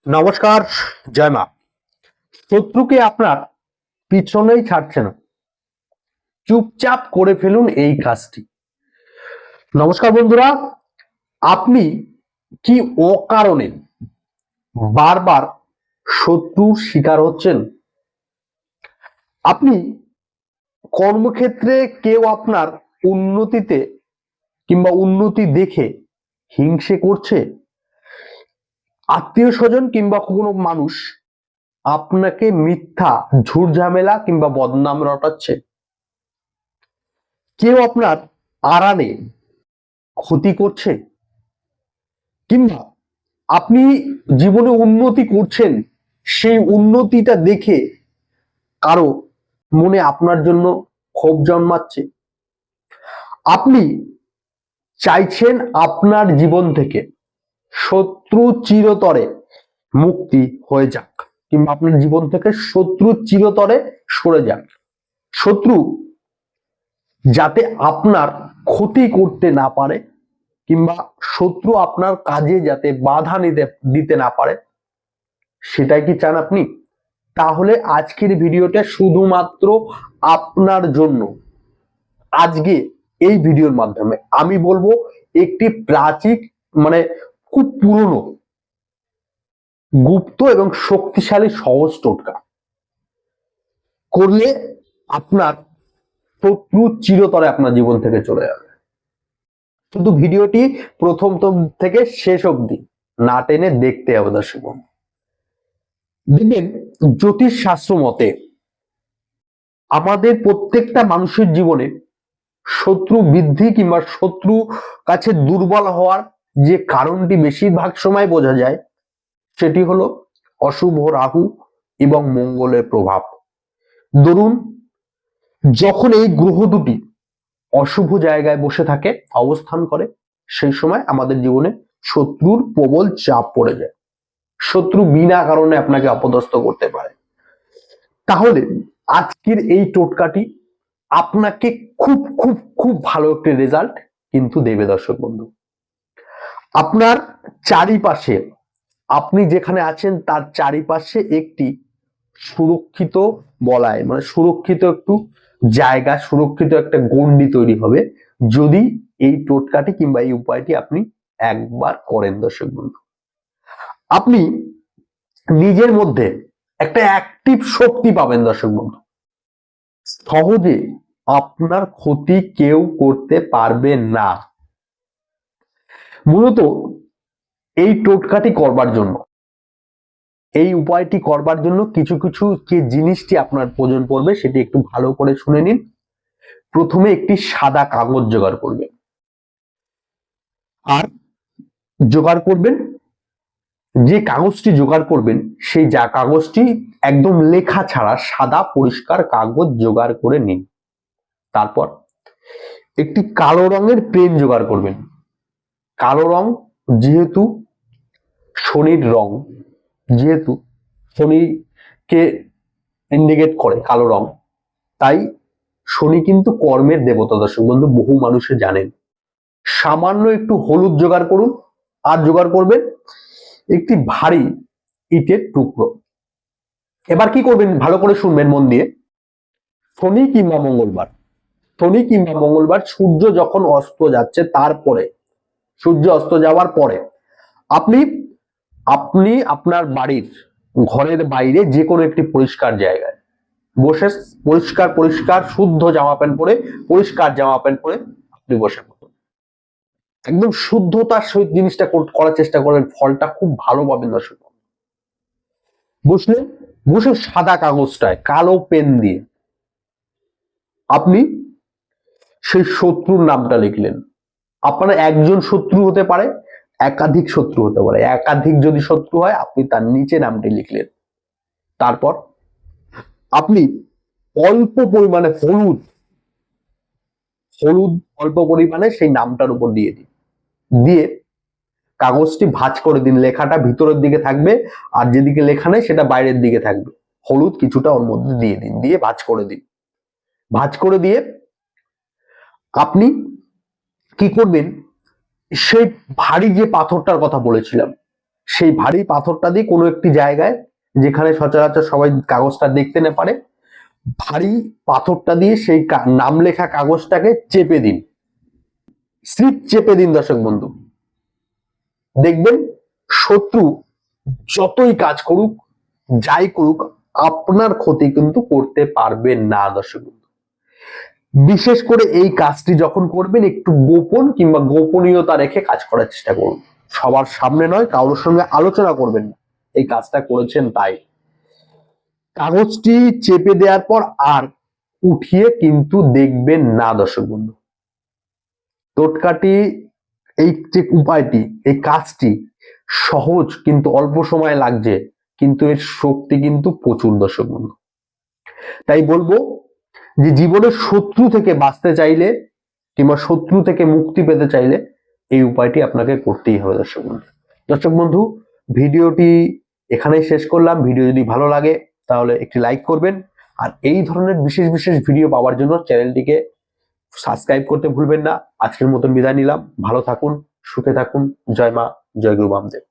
নমস্কার। জয় মা। শত্রুকে আপনার পিছনেই ছাড়ছে না, চুপচাপ করে ফেলুন এই কাজটি। নমস্কার বন্ধুরা, আপনি কি অকারণে বারবার শত্রুর শিকার হচ্ছেন? আপনি কর্মক্ষেত্রে কেউ আপনার উন্নতিতে কিংবা উন্নতি দেখে হিংসে করছে, আত্মীয় স্বজন কিংবা কোনো মানুষ আপনাকে মিথ্যা ঝুট ঝামেলা কিংবা বদনাম রটাচ্ছে, কেউ আপনার আড়ালে ক্ষতি করছে, কিংবা আপনি জীবনে উন্নতি করছেন, সেই উন্নতিটা দেখে কারো মনে আপনার জন্য ক্ষোভ জন্মাচ্ছে। আপনি চাইছেন আপনার জীবন থেকে শত্রু চিরতরে মুক্তি হয়ে যাক, কিংবা আপনার জীবন থেকে শত্রু চিরতরে সরে যাক, শত্রু যাতে আপনার ক্ষতি করতে না পারে, কিংবা শত্রু আপনার কাজে যাতে বাধা দিতে না পারে, সেটাই কি চান আপনি? তাহলে আজকের ভিডিওটা শুধুমাত্র আপনার জন্য। আজকে এই ভিডিওর মাধ্যমে আমি বলবো একটি প্রাচীন, মানে খুব পুরনো, গুপ্ত এবং শক্তিশালী সহজ টোটকা করলে আপনার শত্রু চিরতরে আপনার জীবন থেকে চলে যাবে। শুধু ভিডিওটি প্রথম থেকে শেষ অবধি না টেনে দেখতে হবে দর্শক বন্ধু। দেখবেন, জ্যোতিষ শাস্ত্র মতে আমাদের প্রত্যেকটা মানুষের জীবনে শত্রু বৃদ্ধি কিংবা শত্রু কাছে দুর্বল হওয়ার যে কারণটি বেশিরভাগ সময় বোঝা যায়, সেটি হলো অশুভ রাহু এবং মঙ্গলের প্রভাব। ধরুন, যখন এই গ্রহ দুটি অশুভ জায়গায় বসে থাকে, অবস্থান করে, সেই সময় আমাদের জীবনে শত্রুর প্রবল চাপ পড়ে যায়। শত্রু বিনা কারণে আপনাকে অপদস্থ করতে পারে। তাহলে আজকের এই টোটকাটি আপনাকে খুব খুব খুব ভালো একটি রেজাল্ট কিন্তু দেবে দর্শক বন্ধু। আপনার চারিপাশে, আপনি যেখানে আছেন তার চারিপাশে একটি সুরক্ষিত বলয়, মানে সুরক্ষিত একটু জায়গা, সুরক্ষিত একটা গণ্ডি তৈরি হবে যদি এই টোটকাটি কিংবা এই উপায়টি আপনি একবার করেন দর্শক বন্ধু। আপনি নিজের মধ্যে একটা অ্যাক্টিভ শক্তি পাবেন দর্শক বন্ধু। সহজে আপনার ক্ষতি কেউ করতে পারবে না। মূলত এই টোটকাটি করবার জন্য, এই উপায়টি করবার জন্য কিছু কিছু যে জিনিসটি আপনার প্রয়োজন পড়বে সেটি একটু ভালো করে শুনে নিন। প্রথমে একটি সাদা কাগজ জোগাড় করবেন, আর জোগাড় করবেন, যে কাগজটি জোগাড় করবেন সেই কাগজটি একদম লেখা ছাড়া সাদা পরিষ্কার কাগজ জোগাড় করে নিন। তারপর একটি কালো রঙের পেন জোগাড় করবেন। কালো রং যেহেতু শনির রং, যেহেতু শনিকে ইন্ডিকেট করে কালো রং, তাই শনি কিন্তু কর্মের দেবতা দর্শক বন্ধু, বহু মানুষে জানেন। সামান্য একটু হলুদ জোগাড় করুন, আর জোগাড় করবেন একটি ভারী ইটের টুকরো। এবার কি করবেন ভালো করে শুনবেন মন দিয়ে। শনি কিংবা মঙ্গলবার, শনি কিংবা মঙ্গলবার সূর্য যখন অস্ত যাচ্ছে, তারপরে সূর্য অস্ত যাওয়ার পরে আপনি আপনি আপনার বাড়ির ঘরের বাইরে যে কোনো একটি পরিষ্কার জায়গায় বসে, পরিষ্কার পরিষ্কার শুদ্ধ জামা প্যান্ট পরে, পরিষ্কার জামা প্যান্ট পরে আপনি বসে পড়ুন। একদম শুদ্ধতার সহিত জিনিসটা করার চেষ্টা করবেন, ফলটা খুব ভালো পাবেন দর্শক। বসলেন, বসে সাদা কাগজটায় কালো পেন দিয়ে আপনি সেই শত্রুর নামটা লিখলেন। আপনার একজন শত্রু হতে পারে, একাধিক শত্রু হতে পারে। একাধিক যদি শত্রু হয় আপনি তার নিচে নামটি লিখলেন। তারপর আপনি অল্প পরিমাণে হলুদ, অল্প পরিমাণে সেই নামটার উপর দিয়ে দিন, দিয়ে কাগজটি ভাঁজ করে দিন। লেখাটা ভিতরের দিকে থাকবে, আর যেদিকে লেখা নেই সেটা বাইরের দিকে থাকবে। হলুদ কিছুটা ওর মধ্যে দিয়ে দিন, দিয়ে ভাঁজ করে দিন। ভাঁজ করে দিয়ে আপনি কি করবেন, সেই ভারী যে পাথরটার কথা বলেছিলাম সেই ভারী পাথরটা দিয়ে কোনো একটি জায়গায়, যেখানে সচরাচর সবাই কাগজটা দেখতে না পারে, ভারী পাথরটা দিয়ে সেই নাম লেখা কাগজটাকে চেপে দিন, স্লিপ চেপে দিন দর্শক বন্ধু। দেখবেন শত্রু যতই কাজ করুক, যাই করুক, আপনার ক্ষতি কিন্তু করতে পারবে না দর্শক বন্ধু। বিশেষ করে এই কাজটি যখন করবেন একটু গোপন কিংবা গোপনীয়তা রেখে কাজ করার চেষ্টা করুন। সবার সামনে নয়, কারোর সঙ্গে আলোচনা করবেন না এই কাজটা করেছেন তাই। কাগজটি চেপে দেওয়ার পর আর উঠিয়ে কিন্তু দেখবেন না দর্শক বন্ধু। টোটকাটি, এই যে উপায়টি, এই কাজটি সহজ কিন্তু অল্প সময় লাগছে, কিন্তু এর শক্তি কিন্তু প্রচুর দর্শক বন্ধু। তাই বলবো যে জীবনের শত্রু থেকে বাঁচতে চাইলে কিংবা শত্রু থেকে মুক্তি পেতে চাইলে এই উপায়টি আপনাকে করতেই হবে দর্শক বন্ধু। দর্শক বন্ধু, ভিডিওটি এখানেই শেষ করলাম। ভিডিও যদি ভালো লাগে তাহলে একটি লাইক করবেন, আর এই ধরনের বিশেষ বিশেষ ভিডিও পাওয়ার জন্য চ্যানেলটিকে সাবস্ক্রাইব করতে ভুলবেন না। আজকের মতন বিদায় নিলাম। ভালো থাকুন, সুখে থাকুন। জয় মা, জয় গুরু বামদেব।